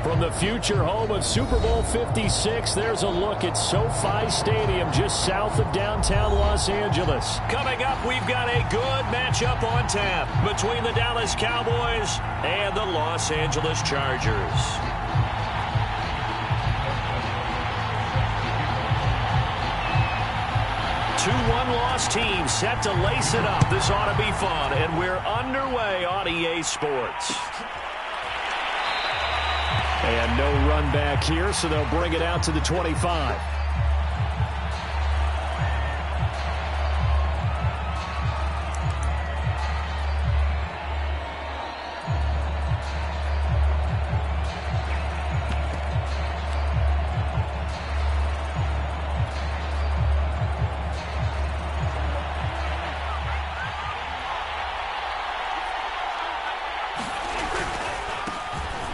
From the future home of Super Bowl 56, there's a look at SoFi Stadium just south of downtown Los Angeles. Coming up, we've got a good matchup on tap between the Dallas Cowboys and the Los Angeles Chargers. 2-1 loss team set to lace it up. This ought to be fun, and we're underway on EA Sports. And no run back here, so they'll bring it out to the 25.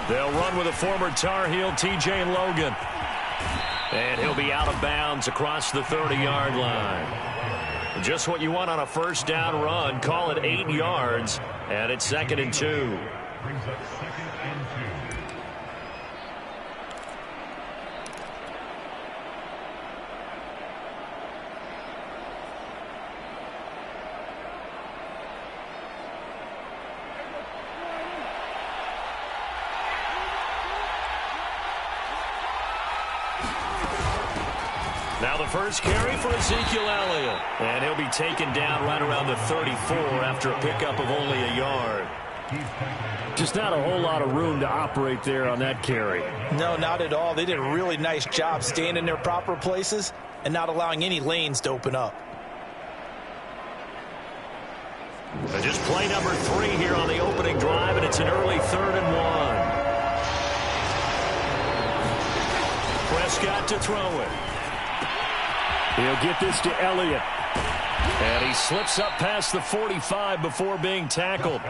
They'll run with a former Tar Heel, T.J. Logan. And he'll be out of bounds across the 30-yard line. Just what you want on a first down run. Call it 8 yards, and it's 2nd and 2. Now the first carry for Ezekiel Elliott. And he'll be taken down right around the 34 after a pickup of only a yard. Just not a whole lot of room to operate there on that carry. No, not at all. They did a really nice job staying in their proper places and not allowing any lanes to open up. Just play number 3 here on the opening drive, and it's an early 3rd and 1. Prescott to throw it. He'll get this to Elliott. And he slips up past the 45 before being tackled.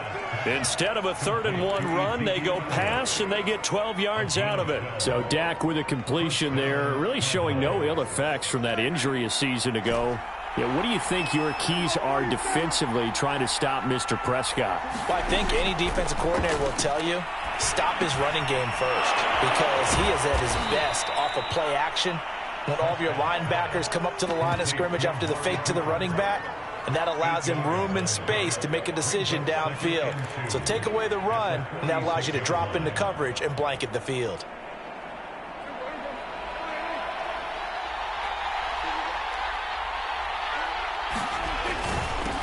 Instead of a 3rd and 1 run, they go pass, and they get 12 yards out of it. So Dak with a completion there, really showing no ill effects from that injury a season ago. Yeah, what do you think your keys are defensively trying to stop Mr. Prescott? Well, I think any defensive coordinator will tell you, stop his running game first, because he is at his best off of play action. When all of your linebackers come up to the line of scrimmage after the fake to the running back, and that allows him room and space to make a decision downfield. So take away the run, and that allows you to drop into coverage and blanket the field.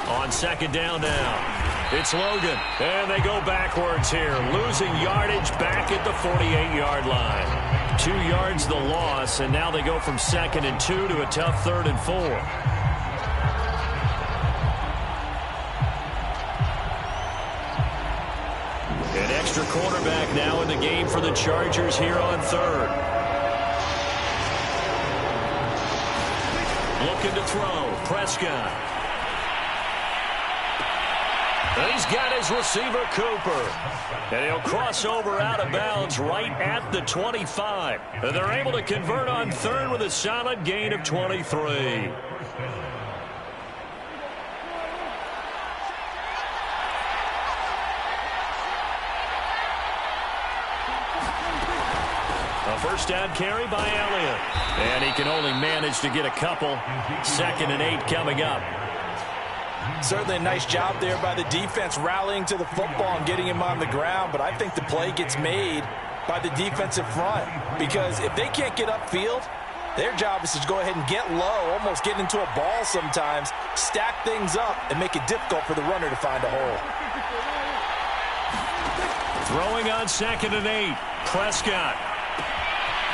On 2nd down now, it's Logan, and they go backwards here, losing yardage back at the 48-yard line. 2 yards the loss, and now they go from 2nd and 2 to a tough 3rd and 4. An extra cornerback now in the game for the Chargers here on 3rd. Looking to throw, Prescott. And he's got his receiver, Cooper. And he'll cross over out of bounds right at the 25. And they're able to convert on 3rd with a solid gain of 23. A first down carry by Elliott. And he can only manage to get a couple. 2nd and 8 coming up. Certainly a nice job there by the defense rallying to the football and getting him on the ground, but I think the play gets made by the defensive front, because if they can't get upfield, their job is to go ahead and get low, almost get into a ball sometimes, stack things up, and make it difficult for the runner to find a hole. Throwing on 2nd and 8, Prescott.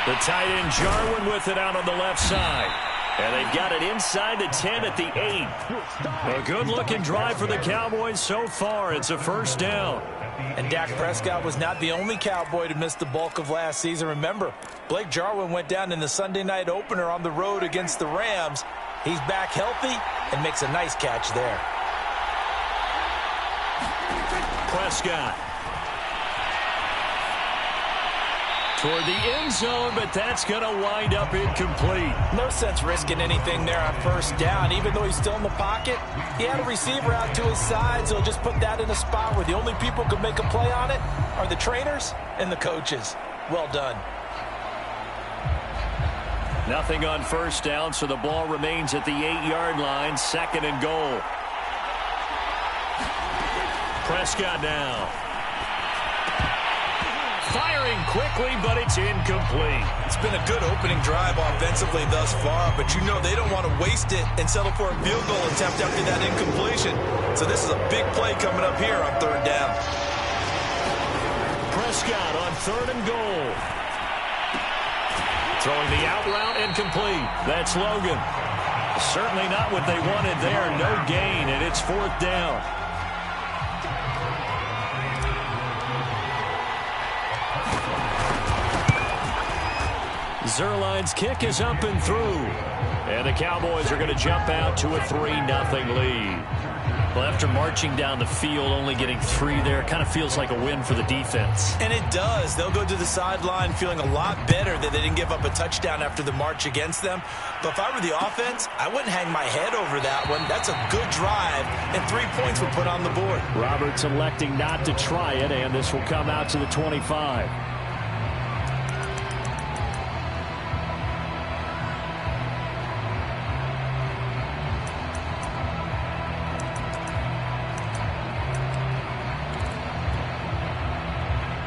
The tight end Jarwin with it out on the left side. And they've got it inside the 10 at the 8. A good-looking drive for the Cowboys so far. It's a first down. And Dak Prescott was not the only Cowboy to miss the bulk of last season. Remember, Blake Jarwin went down in the Sunday night opener on the road against the Rams. He's back healthy and makes a nice catch there. Prescott. Toward the end zone, but that's going to wind up incomplete. No sense risking anything there on first down. Even though he's still in the pocket, he had a receiver out to his side, so he'll just put that in a spot where the only people who can make a play on it are the trainers and the coaches. Well done. Nothing on first down, so the ball remains at the 8-yard line. 2nd and goal. Prescott now. Firing quickly, but it's incomplete. It's been a good opening drive offensively thus far, but you know they don't want to waste it and settle for a field goal attempt after that incompletion. So this is a big play coming up here on 3rd down. Prescott on 3rd and goal. Throwing the out route incomplete. That's Logan. Certainly not what they wanted there. No gain, and it's 4th down. Zerline's kick is up and through. And the Cowboys are going to jump out to a 3-0 lead. Well, after marching down the field, only getting 3 there, kind of feels like a win for the defense. And it does. They'll go to the sideline feeling a lot better that they didn't give up a touchdown after the march against them. But if I were the offense, I wouldn't hang my head over that one. That's a good drive, and 3 points were put on the board. Roberts electing not to try it, and this will come out to the 25.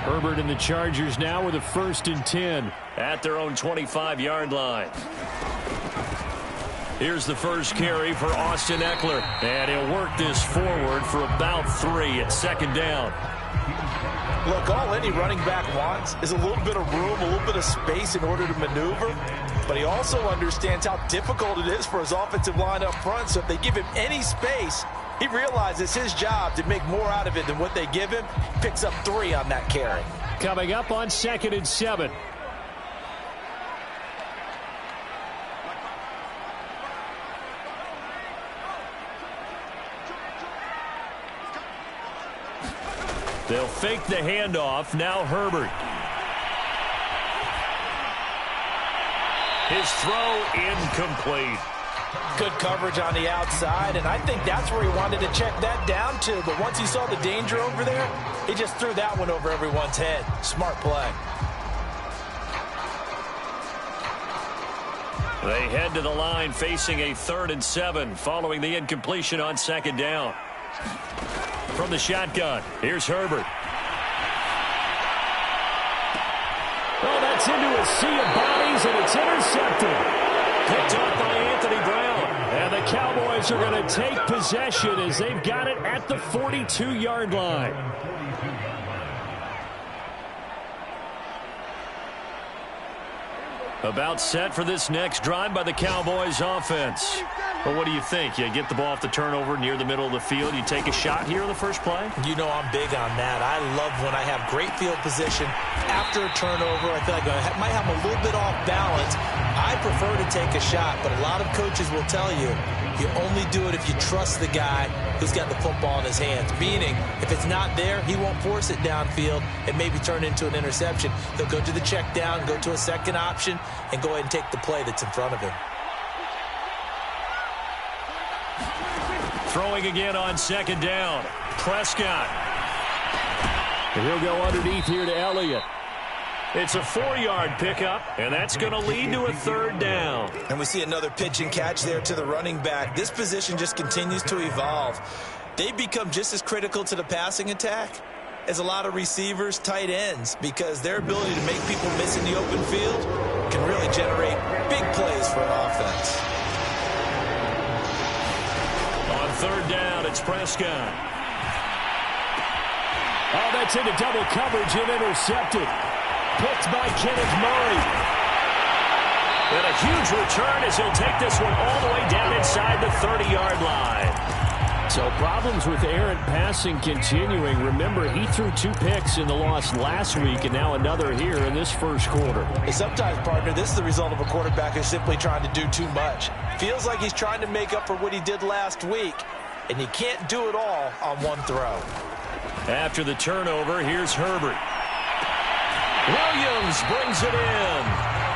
Herbert and the Chargers now with a 1st and 10 at their own 25-yard line. Here's the first carry for Austin Eckler, and he'll work this forward for about 3 at 2nd down. Look, all any running back wants is a little bit of room, a little bit of space in order to maneuver, but he also understands how difficult it is for his offensive line up front, so if they give him any space, he realizes his job to make more out of it than what they give him. Picks up 3 on that carry. Coming up on 2nd and 7. They'll fake the handoff. Now Herbert. His throw incomplete. Good coverage on the outside, and I think that's where he wanted to check that down to. But once he saw the danger over there, he just threw that one over everyone's head. Smart play. They head to the line facing a 3rd and 7 following the incompletion on 2nd down. From the shotgun, here's Herbert. Oh, that's into a sea of bodies, and it's intercepted. Picked up by Anthony Brown. And the Cowboys are going to take possession as they've got it at the 42-yard line. About set for this next drive by the Cowboys offense. Well, what do you think? You get the ball off the turnover near the middle of the field. You take a shot here on the first play? You know I'm big on that. I love when I have great field position after a turnover. I feel like I might have a little bit off balance. I prefer to take a shot, but a lot of coaches will tell you, you only do it if you trust the guy who's got the football in his hands. Meaning, if it's not there, he won't force it downfield and maybe turn into an interception. He'll go to the check down, go to a second option, and go ahead and take the play that's in front of him. Throwing again on 2nd down. Prescott. And he'll go underneath here to Elliott. It's a 4-yard pickup, and that's going to lead to a 3rd down. And we see another pitch and catch there to the running back. This position just continues to evolve. They become just as critical to the passing attack as a lot of receivers, tight ends, because their ability to make people miss in the open field can really generate big plays for an offense. On 3rd down, it's Prescott. Oh, that's into double coverage and intercepted. Picked by Kenneth Murray. And a huge return as he'll take this one all the way down inside the 30-yard line. So problems with errant passing continuing. Remember, he threw 2 picks in the loss last week and now another here in this first quarter. And sometimes, partner, this is the result of a quarterback who's simply trying to do too much. Feels like he's trying to make up for what he did last week, and you can't do it all on one throw. After the turnover, here's Herbert. Williams brings it in.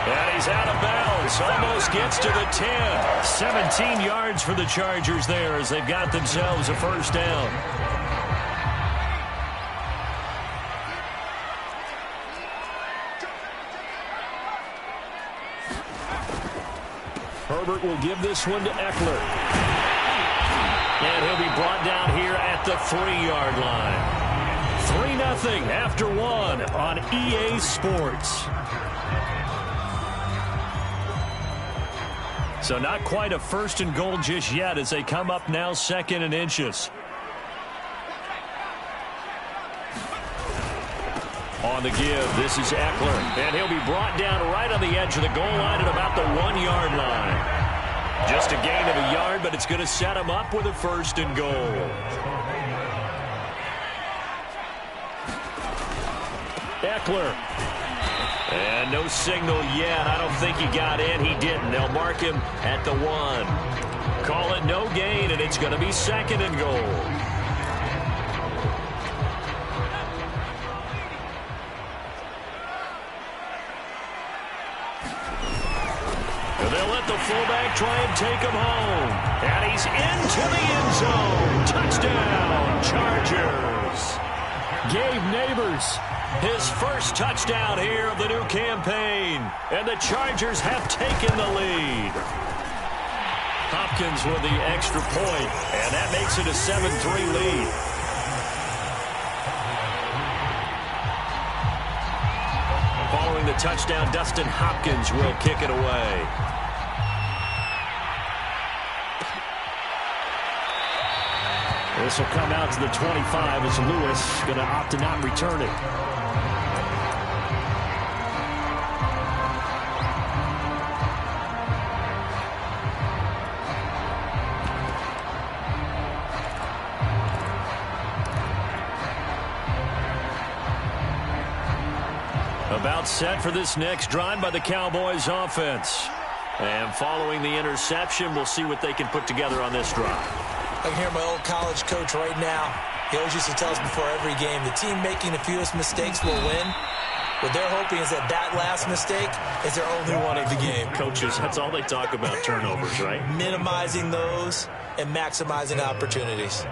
And he's out of bounds. Almost gets to the 10. 17 yards for the Chargers there as they've got themselves a first down. Herbert will give this one to Eckler. And he'll be brought down here at the 3-yard line. 3-0 after 1 on EA Sports. So not quite a 1st and goal just yet as they come up now 2nd and inches. On the give, this is Eckler. And he'll be brought down right on the edge of the goal line at about the 1-yard line. Just a gain of a yard, but it's going to set him up with a 1st and goal. Eckler. And no signal yet. I don't think he got in. He didn't. They'll mark him at the 1. Call it no gain, and it's going to be 2nd and goal. They'll let the fullback try and take him home. And he's into the end zone. Touchdown, Chargers. Gabe Neighbors, his first touchdown here of the new campaign. And the Chargers have taken the lead. Hopkins with the extra point, and that makes it a 7-3 lead. Following the touchdown, Dustin Hopkins will kick it away. This will come out to the 25 as Lewis going to opt to not return it. About set for this next drive by the Cowboys offense. And following the interception, we'll see what they can put together on this drive. I can hear my old college coach right now. He always used to tell us before every game, the team making the fewest mistakes will win. What they're hoping is that that last mistake is their only one of the game. Coaches, that's all they talk about, turnovers, right? Minimizing those and maximizing opportunities.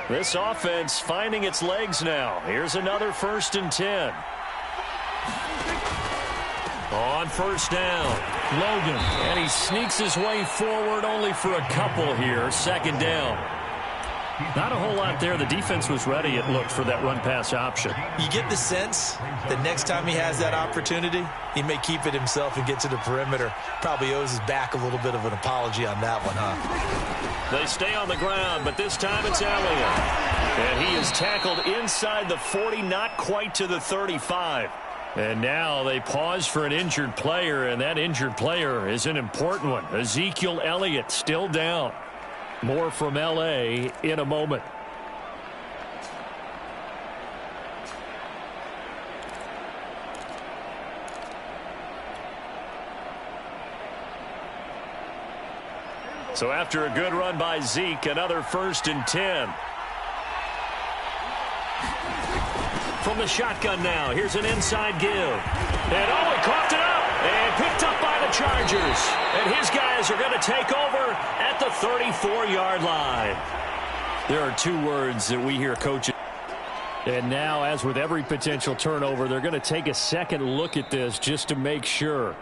This offense finding its legs now. Here's another 1st and 10. On 1st down, Logan. And he sneaks his way forward only for a couple here. 2nd down. Not a whole lot there. The defense was ready, it looked, for that run-pass option. You get the sense that next time he has that opportunity, he may keep it himself and get to the perimeter. Probably owes his back a little bit of an apology on that one, huh? They stay on the ground, but this time it's Elliott. And he is tackled inside the 40, not quite to the 35. And now they pause for an injured player, and that injured player is an important one. Ezekiel Elliott still down. More from L.A. in a moment. So after a good run by Zeke, another 1st and 10. From the shotgun now, here's an inside give. And oh, he coughed it up and picked up by the Chargers. And his guys are going to take over at the 34-yard line. There are 2 words that we hear coaches. And now, as with every potential turnover, they're going to take a second look at this just to make sure.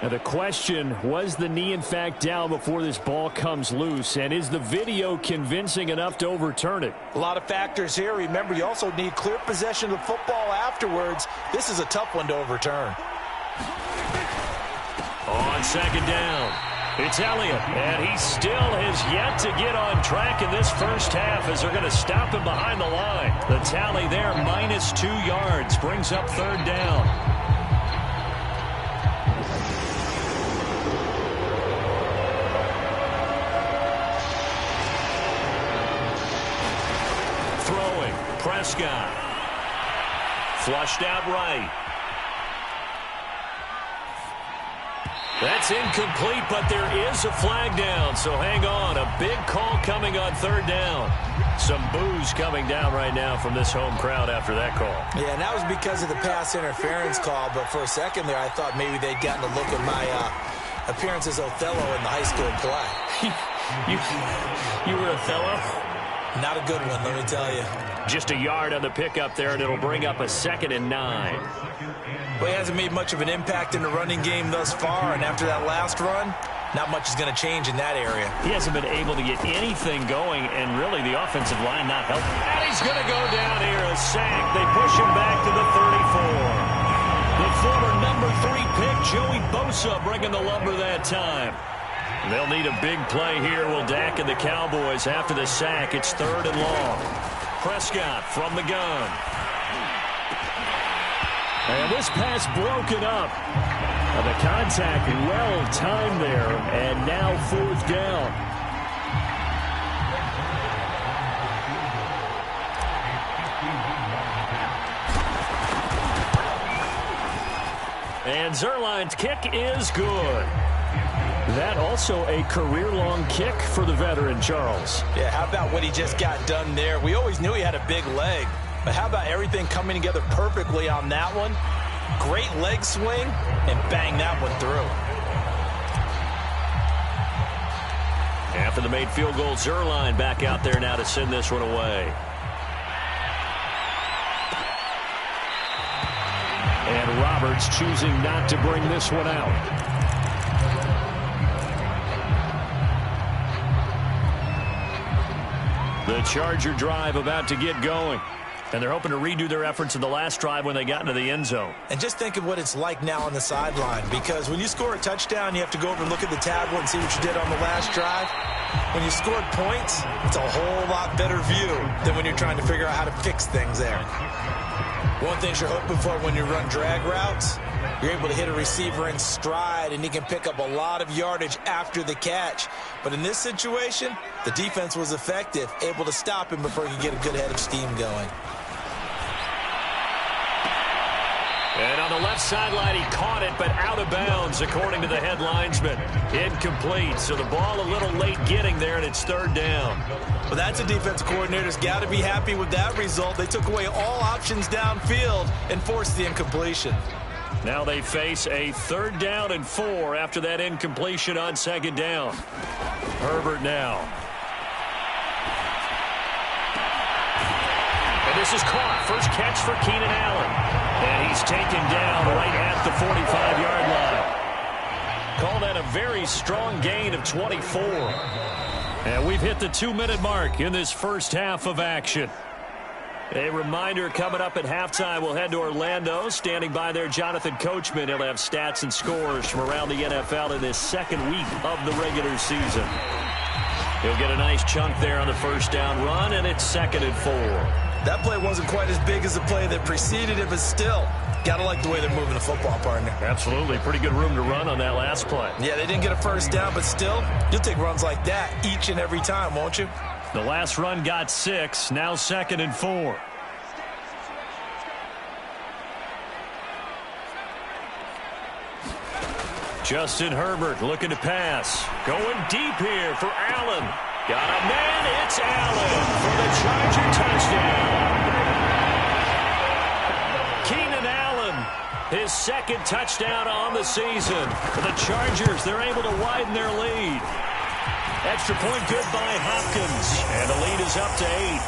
Now the question, was the knee in fact down before this ball comes loose? And is the video convincing enough to overturn it? A lot of factors here. Remember, you also need clear possession of the football afterwards. This is a tough one to overturn. On 2nd down, it's Elliott. And he still has yet to get on track in this first half as they're going to stop him behind the line. The tally there, -2 yards, brings up 3rd down. Prescott. Flushed out right. That's incomplete, but there is a flag down, so hang on. A big call coming on 3rd down. Some boos coming down right now from this home crowd after that call. Yeah, and that was because of the pass interference call, but for a second there I thought maybe they'd gotten a look at my appearance as Othello in the high school play. You were Othello? Not a good one, let me tell you. Just a yard on the pickup there, and it'll bring up a 2nd and 9. Well, he hasn't made much of an impact in the running game thus far, and after that last run, not much is going to change in that area. He hasn't been able to get anything going, and really the offensive line not helping. And he's going to go down here, a sack. They push him back to the 34. The former number 3 pick, Joey Bosa, bringing the lumber that time. They'll need a big play here. Will Dak and the Cowboys after the sack. It's 3rd and long. Prescott from the gun. And this pass broken up. The contact well timed there, and now 4th down. And Zuerlein's kick is good. That also a career-long kick for the veteran, Charles. Yeah, how about what he just got done there? We always knew he had a big leg, but how about everything coming together perfectly on that one? Great leg swing, and bang that one through. After the made field goal, Zuerlein back out there now to send this one away. And Roberts choosing not to bring this one out. The Charger drive about to get going. And they're hoping to redo their efforts in the last drive when they got into the end zone. And just think of what it's like now on the sideline, because when you score a touchdown, you have to go over and look at the tablet and see what you did on the last drive. When you scored points, it's a whole lot better view than when you're trying to figure out how to fix things there. One thing you're hoping for when you run drag routes, you're able to hit a receiver in stride, and he can pick up a lot of yardage after the catch. But in this situation, the defense was effective, able to stop him before he could get a good head of steam going. And on the left sideline, he caught it, but out of bounds, according to the head linesman. Incomplete, so the ball a little late getting there, and it's 3rd down. Well, that's a defense coordinator's got to be happy with that result. They took away all options downfield and forced the incompletion. Now they face a 3rd down and 4 after that incompletion on 2nd down. Herbert now. And this is caught. First catch for Keenan Allen. And he's taken down right at the 45-yard line. Call that a very strong gain of 24. And we've hit the 2-minute mark in this first half of action. A reminder coming up at halftime, we'll head to Orlando. Standing by there, Jonathan Coachman. He'll have stats and scores from around the NFL in this 2nd week of the regular season. He'll get a nice chunk there on the first down run, and it's 2nd and 4. That play wasn't quite as big as the play that preceded it, but still, got to like the way they're moving the football, partner. Absolutely. Pretty good room to run on that last play. Yeah, they didn't get a first down, but still, you'll take runs like that each and every time, won't you? The last run got 6, now 2nd and 4. Justin Herbert looking to pass. Going deep here for Allen. Got a man, it's Allen for the Charger touchdown. Keenan Allen, his 2nd touchdown on the season. For the Chargers, they're able to widen their lead. Extra point good by Hopkins, and the lead is up to 8.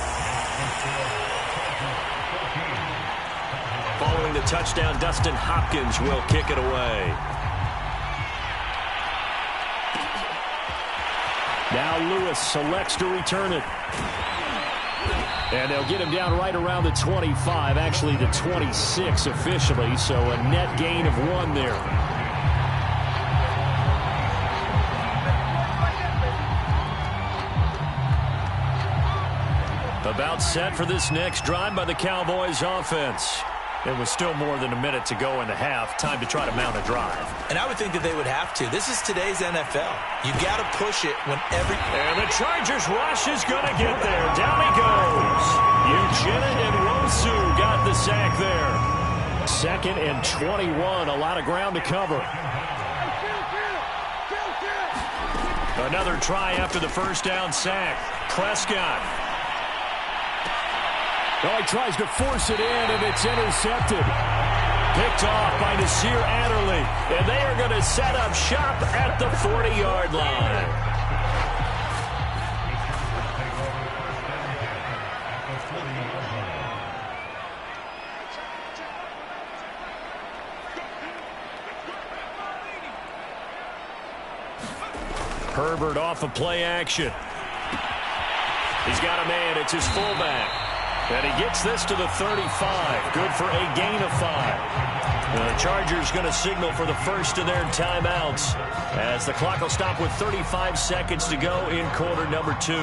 Following the touchdown, Dustin Hopkins will kick it away. Now Lewis selects to return it. And they'll get him down right around the 25, actually the 26 officially, so a net gain of 1 there. About set for this next drive by the Cowboys offense. It was still more than a minute to go in the half. Time to try to mount a drive. And I would think that they would have to. This is today's NFL. You got to push it whenever. And the Chargers rush is going to get there. Down he goes. Eugene and Rosu got the sack there. 2nd and 21. A lot of ground to cover. Another try after the first down sack. Prescott. Oh, he tries to force it in, and it's intercepted. Picked off by Nasir Adderley. And they are going to set up shop at the 40-yard line. Herbert off of play action. He's got a man. It's his fullback. And he gets this to the 35. Good for a gain of 5. The Chargers going to signal for the first of their timeouts as the clock will stop with 35 seconds to go in quarter number 2.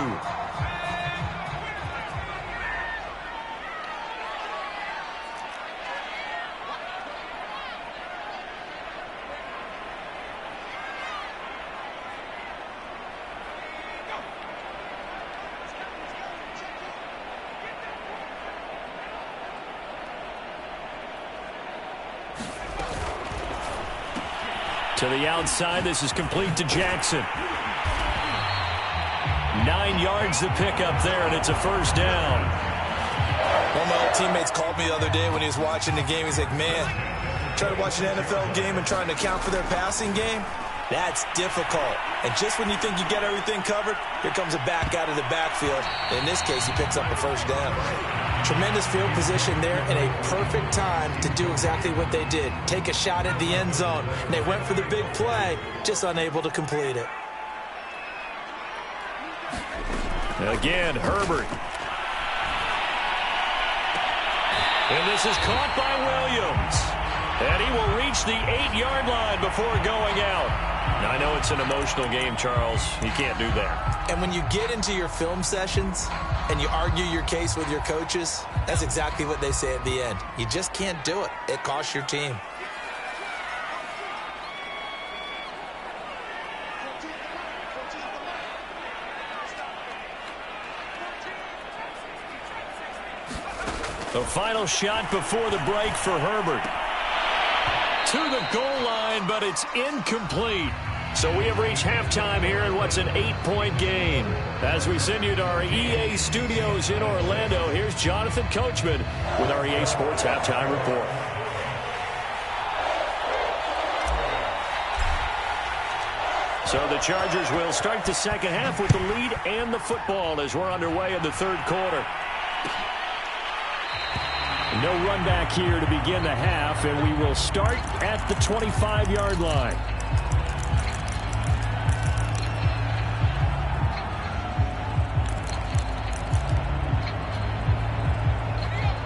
To the outside, this is complete to Jackson. 9 yards to pick up there, and it's a first down. One of my old teammates called me the other day when he was watching the game. He's like, man, trying to watch an NFL game and trying to account for their passing game? That's difficult. And just when you think you get everything covered, here comes a back out of the backfield. In this case, he picks up a first down. Tremendous field position there and a perfect time to do exactly what they did. Take a shot at the end zone. And they went for the big play, just unable to complete it. Again, Herbert. And this is caught by Williams. And he will reach the 8-yard line before going out. Now, I know it's an emotional game, Charles. You can't do that. And when you get into your film sessions and you argue your case with your coaches, that's exactly what they say at the end. You just can't do it. It costs your team. The final shot before the break for Herbert. To the goal line, but it's incomplete. So we have reached halftime here in what's an 8-point game. As we send you to our EA studios in Orlando, here's Jonathan Coachman with our EA Sports Halftime Report. So the Chargers will start the second half with the lead and the football as we're underway in the third quarter. No run back here to begin the half, and we will start at the 25-yard line.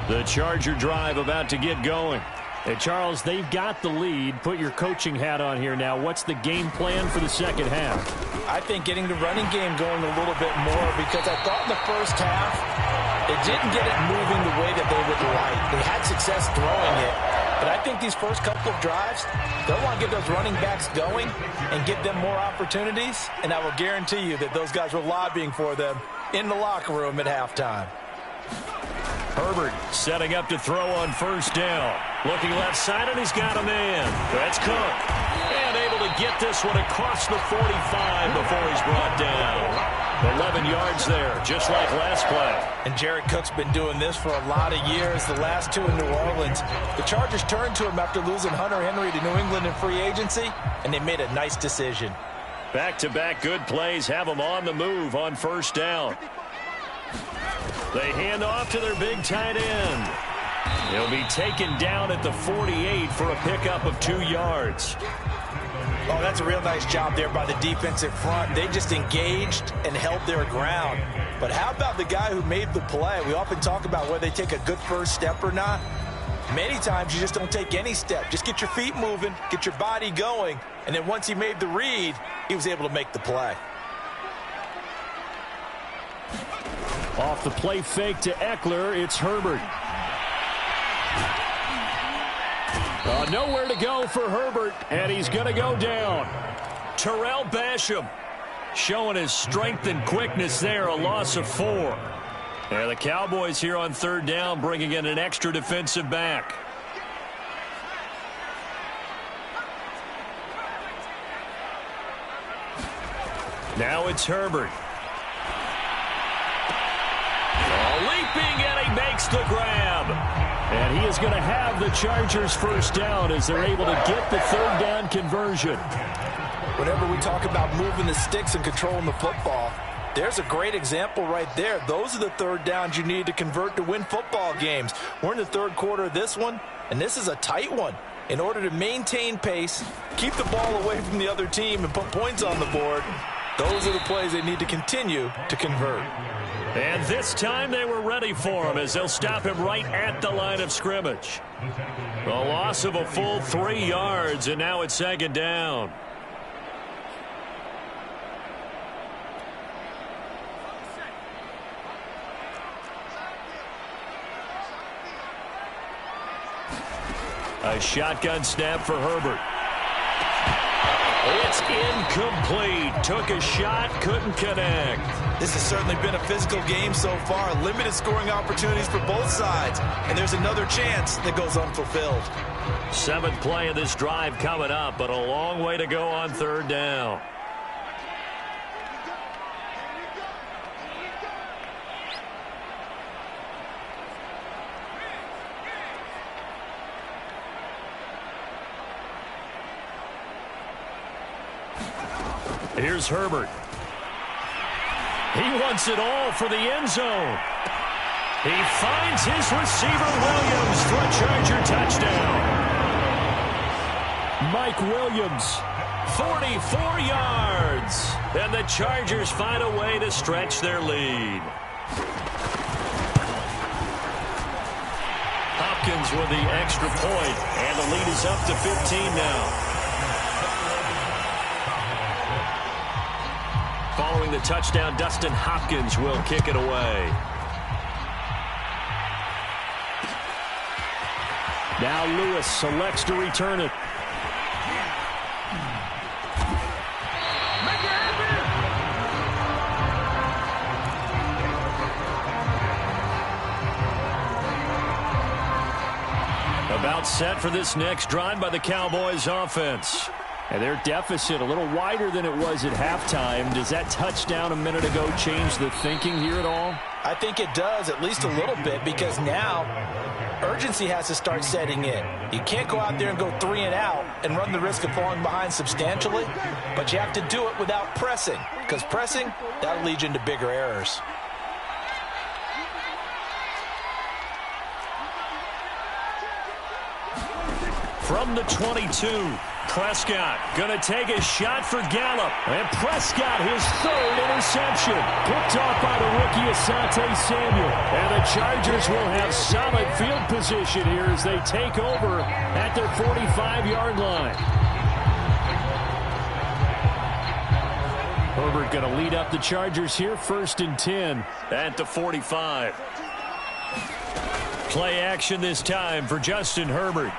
The Charger drive about to get going. Hey, Charles, they've got the lead. Put your coaching hat on here now. What's the game plan for the second half? I think getting the running game going a little bit more, because I thought in the first half they didn't get it moving the way that they would like. They had success throwing it, but I think these first couple of drives, they'll want to get those running backs going and give them more opportunities, and I will guarantee you that those guys were lobbying for them in the locker room at halftime. Herbert setting up to throw on first down. Looking left side, and he's got a man. That's Cook. And able to get this one across the 45 before he's brought down. 11 yards there, just like last play. And Jared Cook's been doing this for a lot of years, the last two in New Orleans. The Chargers turned to him after losing Hunter Henry to New England in free agency, and they made a nice decision. Back-to-back good plays have them on the move on first down. They hand off to their big tight end. He'll be taken down at the 48 for a pickup of 2 yards. Oh, that's a real nice job there by the defensive front. They just engaged and held their ground. But how about the guy who made the play? We often talk about whether they take a good first step or not. Many times you just don't take any step. Just get your feet moving, get your body going, and then once he made the read, he was able to make the play. Off the play fake to Eckler, it's Herbert. Nowhere to go for Herbert, and he's going to go down. Terrell Basham showing his strength and quickness there, a loss of 4. And the Cowboys here on third down bringing in an extra defensive back. Now it's Herbert. Leaping, and he makes the grab. And he is going to have the Chargers first down as they're able to get the third down conversion. Whenever we talk about moving the sticks and controlling the football, there's a great example right there. Those are the third downs you need to convert to win football games. We're in the third quarter of this one, and this is a tight one. In order to maintain pace, keep the ball away from the other team, and put points on the board, Those are the plays they need to continue to convert. And this time they were ready for him as they'll stop him right at the line of scrimmage. A loss of a full 3 yards, and now it's second down. A shotgun snap for Herbert. It's incomplete. Took a shot, couldn't connect. This has certainly been a physical game so far. Limited scoring opportunities for both sides. And there's another chance that goes unfulfilled. 7th play of this drive coming up, but a long way to go on third down. Here's Herbert. He wants it all for the end zone. He finds his receiver Williams for a Charger touchdown. Mike Williams, 44 yards. And the Chargers find a way to stretch their lead. Hopkins with the extra point, and the lead is up to 15 now. Following the touchdown, Dustin Hopkins will kick it away. Now Lewis selects to return it. About set for this next drive by the Cowboys offense. And their deficit a little wider than it was at halftime. Does that touchdown a minute ago change the thinking here at all? I think it does, at least a little bit, because now urgency has to start setting in. You can't go out there and go 3 and out and run the risk of falling behind substantially, but you have to do it without pressing, because pressing, that'll lead you into bigger errors. From the 22, Prescott going to take a shot for Gallup. And Prescott, his 3rd interception. Picked off by the rookie Asante Samuel. And the Chargers will have solid field position here as they take over at their 45-yard line. Herbert going to lead up the Chargers here, 1st and 10 at the 45. Play action this time for Justin Herbert.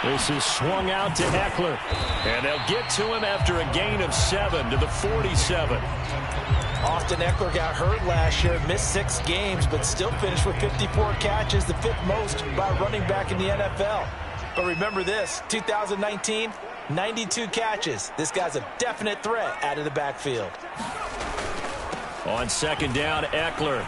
This is swung out to Eckler. And they'll get to him after a gain of 7 to the 47. Austin Eckler got hurt last year, missed 6 games, but still finished with 54 catches, the 5th most by running back in the NFL. But remember this, 2019, 92 catches. This guy's a definite threat out of the backfield. On 2nd down, Eckler.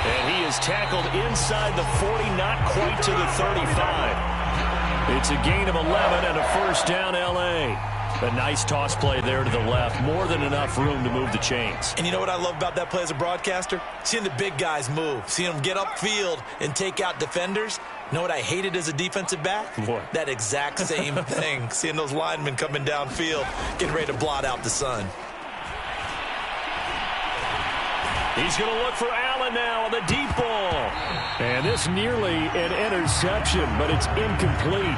And he is tackled inside the 40, not quite to the 35. It's a gain of 11 and a 1st down, L.A. A nice toss play there to the left. More than enough room to move the chains. And you know what I love about that play as a broadcaster? Seeing the big guys move. Seeing them get upfield and take out defenders. You know what I hated as a defensive back? What? That exact same thing. Seeing those linemen coming downfield, getting ready to blot out the sun. He's going to look for Allen now on the deep ball. And this nearly an interception, but it's incomplete.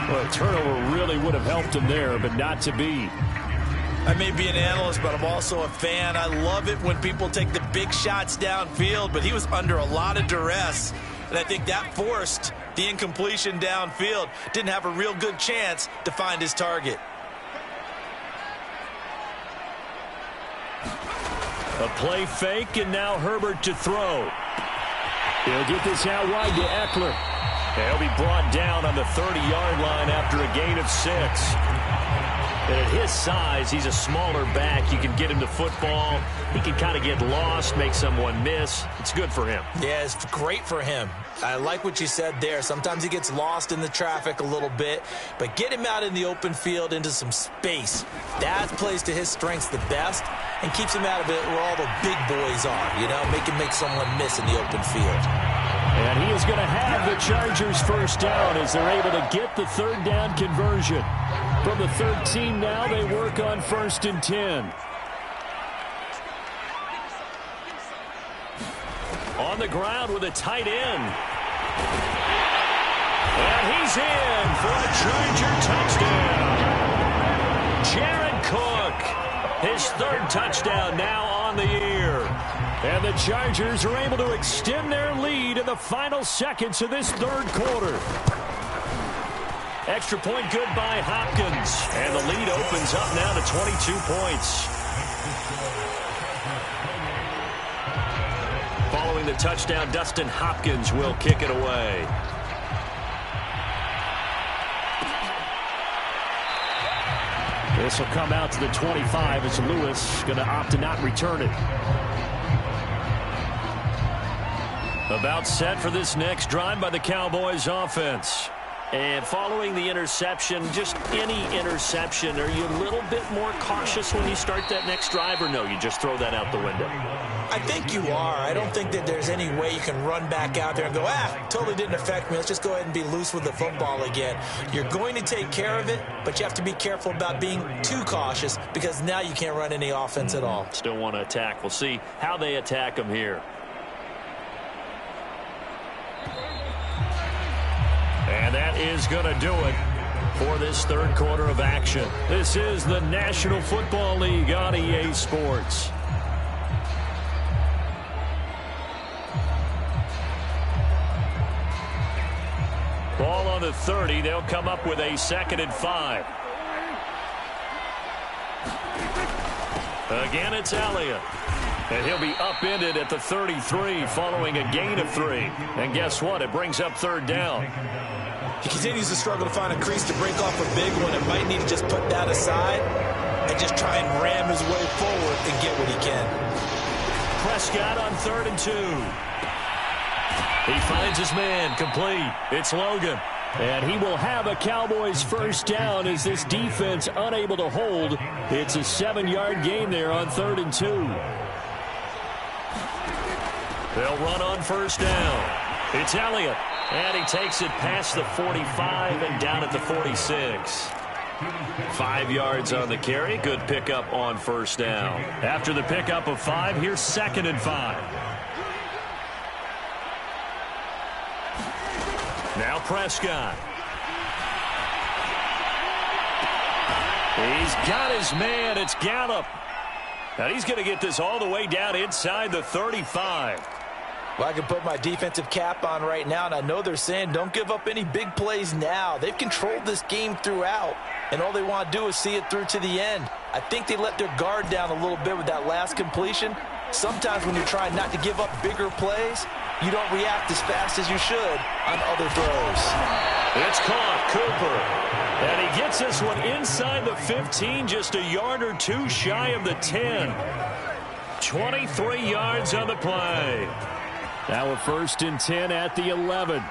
Well, a turnover really would have helped him there, but not to be. I may be an analyst, but I'm also a fan. I love it when people take the big shots downfield, but he was under a lot of duress. And I think that forced the incompletion downfield. Didn't have a real good chance to find his target. A play fake, and now Herbert to throw. He'll get this out wide to Eckler. He'll be brought down on the 30-yard line after a gain of 6. And at his size, he's a smaller back. You can get him to football. He can kind of get lost, make someone miss. It's good for him. Yeah, it's great for him. I like what you said there. Sometimes he gets lost in the traffic a little bit, but get him out in the open field into some space. That plays to his strengths the best and keeps him out of it where all the big boys are, you know, make him make someone miss in the open field. And he is going to have the Chargers first down as they're able to get the third down conversion. From the 13 now, they work on 1st and 10. On the ground with a tight end. And he's in for a Charger touchdown. Jared Cook, his 3rd touchdown now on the year. And the Chargers are able to extend their lead in the final seconds of this 3rd quarter. Extra point good by Hopkins. And the lead opens up now to 22 points. Following the touchdown, Dustin Hopkins will kick it away. This will come out to the 25 as Lewis going to opt to not return it. About set for this next drive by the Cowboys offense. And following the interception, just any interception, are you a little bit more cautious when you start that next drive, or no, you just throw that out the window? I think you are. I don't think that there's any way you can run back out there and go, totally didn't affect me. Let's just go ahead and be loose with the football again. You're going to take care of it, but you have to be careful about being too cautious because now you can't run any offense at all. Still want to attack. We'll see how they attack them here. And that is going to do it for this 3rd quarter of action. This is the National Football League on EA Sports. Ball on the 30. They'll come up with a 2nd and 5. Again, it's Elliott. And he'll be upended at the 33 following a gain of 3. And guess what? It brings up 3rd down. He continues to struggle to find a crease to break off a big one and might need to just put that aside and just try and ram his way forward and get what he can. Prescott on 3rd and 2. He finds his man complete. It's Logan. And he will have a Cowboys first down as this defense unable to hold. It's a 7-yard gain there on 3rd and 2. They'll run on first down. It's Elliott. And he takes it past the 45 and down at the 46. 5 yards on the carry. Good pickup on first down. After the pickup of 5, here's 2nd and 5. Now Prescott. He's got his man. It's Gallup. And he's going to get this all the way down inside the 35. Well, I can put my defensive cap on right now, and I know they're saying don't give up any big plays now. They've controlled this game throughout, and all they want to do is see it through to the end. I think they let their guard down a little bit with that last completion. Sometimes when you're trying not to give up bigger plays, you don't react as fast as you should on other throws. It's caught, Cooper. And he gets this one inside the 15, just a yard or 2 shy of the 10. 23 yards on the play. Now a 1st and 10 at the 11.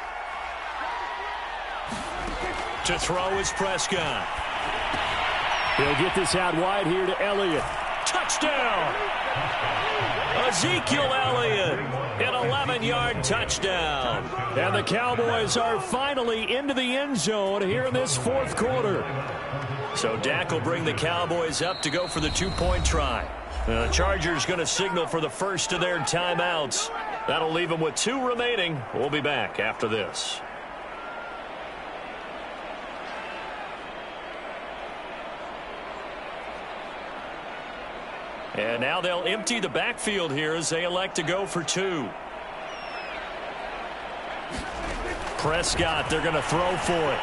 To throw is Prescott. He'll get this out wide here to Elliott. Touchdown! Ezekiel Elliott, an 11-yard touchdown. And the Cowboys are finally into the end zone here in this 4th quarter. So Dak will bring the Cowboys up to go for the 2-point try. The Chargers going to signal for the first of their timeouts. That'll leave them with 2 remaining. We'll be back after this. And now they'll empty the backfield here as they elect to go for 2. Prescott, they're going to throw for it.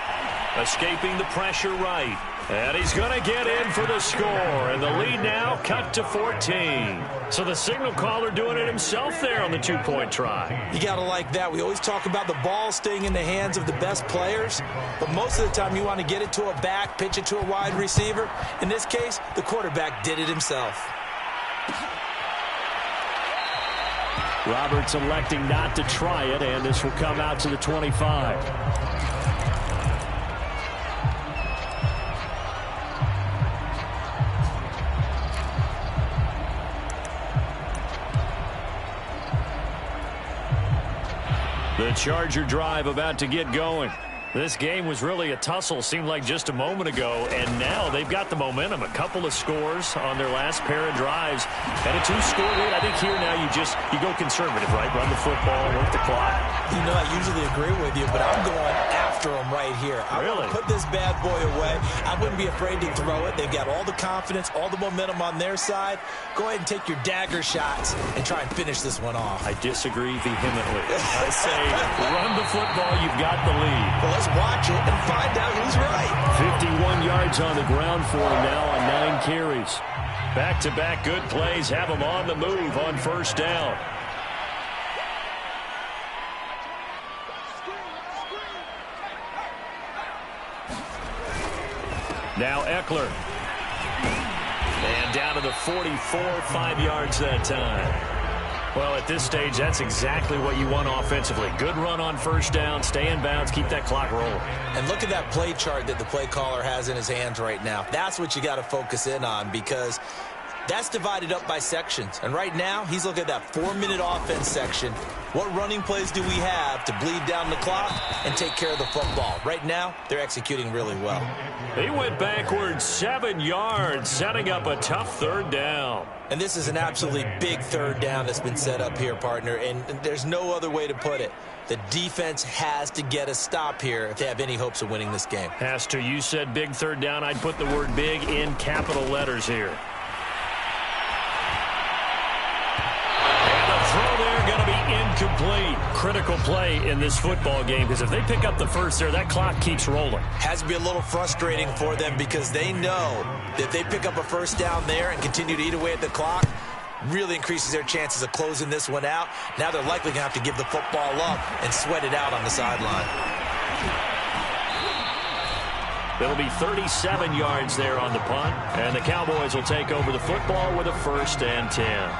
Escaping the pressure right. And he's going to get in for the score. And the lead now cut to 14. So the signal caller doing it himself there on the 2-point try. You got to like that. We always talk about the ball staying in the hands of the best players. But most of the time you want to get it to a back, pitch it to a wide receiver. In this case, the quarterback did it himself. Roberts electing not to try it, and this will come out to the 25. The Charger drive about to get going. This game was really a tussle, seemed like just a moment ago, and now they've got the momentum. A couple of scores on their last pair of drives. And a 2-score lead. I think here now you go conservative, right? Run the football, work the clock. You know, I usually agree with you, but I'm going after them right here. I want to put this bad boy away. I wouldn't be afraid to throw it. They've got all the confidence, all the momentum on their side. Go ahead and take your dagger shots and try and finish this one off. I disagree vehemently. I say run the football. You've got the lead. Well, let's watch it and find out who's right. 51 yards on the ground for him now on 9 carries. Back-to-back good plays have him on the move on first down. Now Eckler. And down to the 44, 5 yards that time. Well, at this stage, that's exactly what you want offensively. Good run on first down, stay in bounds, keep that clock rolling. And look at that play chart that the play caller has in his hands right now. That's what you got to focus in on, because that's divided up by sections. And right now, he's looking at that 4-minute offense section. What running plays do we have to bleed down the clock and take care of the football? Right now, they're executing really well. He went backwards 7 yards, setting up a tough third down. And this is an absolutely big third down that's been set up here, partner, and there's no other way to put it. The defense has to get a stop here if they have any hopes of winning this game. Has to. You said big third down. I'd put the word big in capital letters here. And the throw there going to be incomplete. Critical play in this football game, because if they pick up the first there, that clock keeps rolling. Has to be a little frustrating for them, because they know that if they pick up a first down there and continue to eat away at the clock, really increases their chances of closing this one out. Now they're likely going to have to give the football up and sweat it out on the sideline. It'll be 37 yards there on the punt, and the Cowboys will take over the football with a 1st and 10.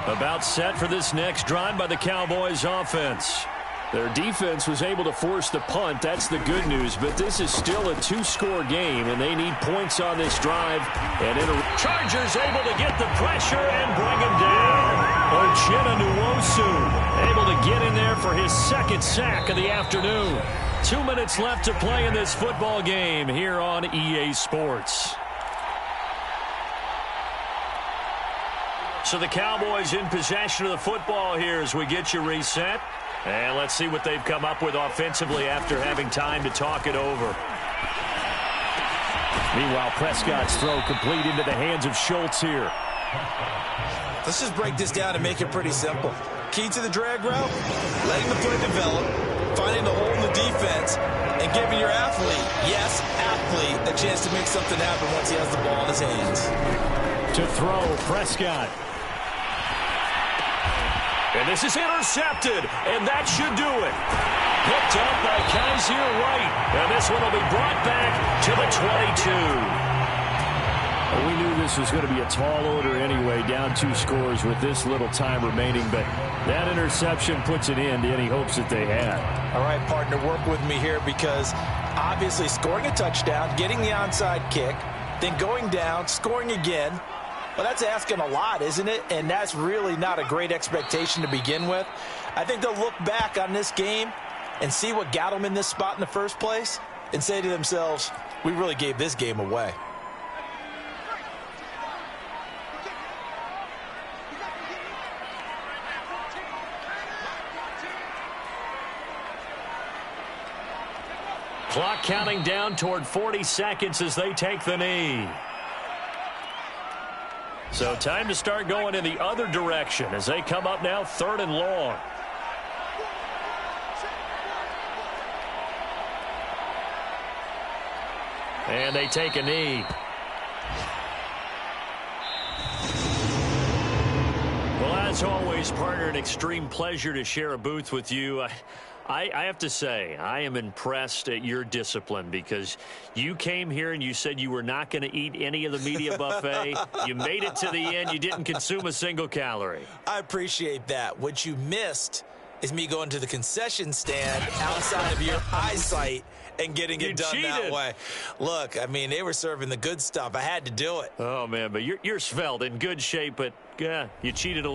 About set for this next drive by the Cowboys offense. Their defense was able to force the punt. That's the good news. But this is still a 2-score game, and they need points on this drive. And Chargers able to get the pressure and bring him down. Uchenna Nwosu able to get in there for his 2nd sack of the afternoon. 2 minutes left to play in this football game here on EA Sports. So the Cowboys in possession of the football here as we get you reset. And let's see what they've come up with offensively after having time to talk it over. Meanwhile, Prescott's throw complete into the hands of Schultz here. Let's just break this down and make it pretty simple. Key to the drag route, letting the play develop, finding the hole in the defense, and giving your athlete, yes, athlete, a chance to make something happen once he has the ball in his hands. To throw, Prescott. And this is intercepted, and that should do it. Picked up by Kaiser Wright, and this one will be brought back to the 22. Well, we knew this was going to be a tall order anyway, down 2 scores with this little time remaining, but that interception puts an end to any hopes that they had. All right, partner, work with me here, because obviously scoring a touchdown, getting the onside kick, then going down, scoring again. Well, that's asking a lot, isn't it? And that's really not a great expectation to begin with. I think they'll look back on this game and see what got them in this spot in the first place and say to themselves, we really gave this game away. Clock counting down toward 40 seconds as they take the knee. So time to start going in the other direction as they come up now 3rd and long. And they take a knee. Well, as always, partner, an extreme pleasure to share a booth with you. I have to say, I am impressed at your discipline, because you came here and you said you were not going to eat any of the media buffet. You made it to the end. You didn't consume a single calorie. I appreciate that. What you missed is me going to the concession stand outside of your eyesight and getting it done that way. Look, I mean, they were serving the good stuff. I had to do it. Oh, man, but you're svelte, in good shape, but Yeah, you cheated a